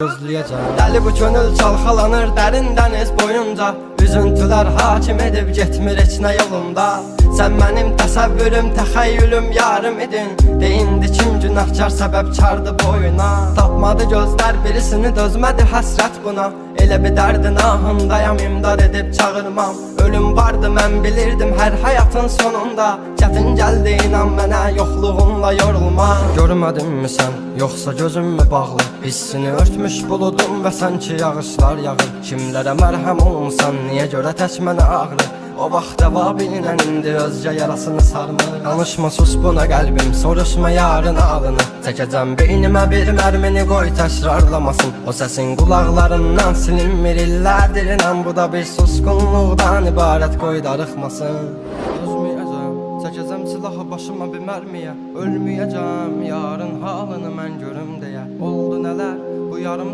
özləyəcəm. Dəli bu könül çalxalanır dərin dəniz boyunca, üzüntülər hakim edib getmir heç nə yolunda. Sən mənim təsəvvürüm, təxəyyülüm, yarım idin. Deyindi kim günahkar səbəbkardı boyuna. Tapmadı gözlər birisini, dözmədi həsrət buna. Elə bir dərdin ahındayam, imdad edib çağırmam. Ölüm vardı mən bilirdim hər həyatın sonunda. Çətin gəldi inan mənə, yoxluğunla yorulma. Görmədinmi sən, yoxsa gözüm mü bağlı? Hissini örtmüş buludum və sanki yağışlar yağır. Kimlərə mərhəm olmusan, niyə görə tək mənə ağrı? O vaxt cavabinlə indi özgə yarasını sarmır. Danışma sus buna qəlbim, soruşma yarın alını. Çəkəcəm beynimə bir mərmini, qoy təkrarlamasın. O səsin qulaqlarından silinmir illərdir inan. Bu da bir susqunluqdan ibarət, qoy darıxmasın. Dözməyəcəm, çəkəcəm silahı başıma bir mərmiyə. Ölməyəcəm, yarın halını mən görüm deyə. Oldu nələr bu yarım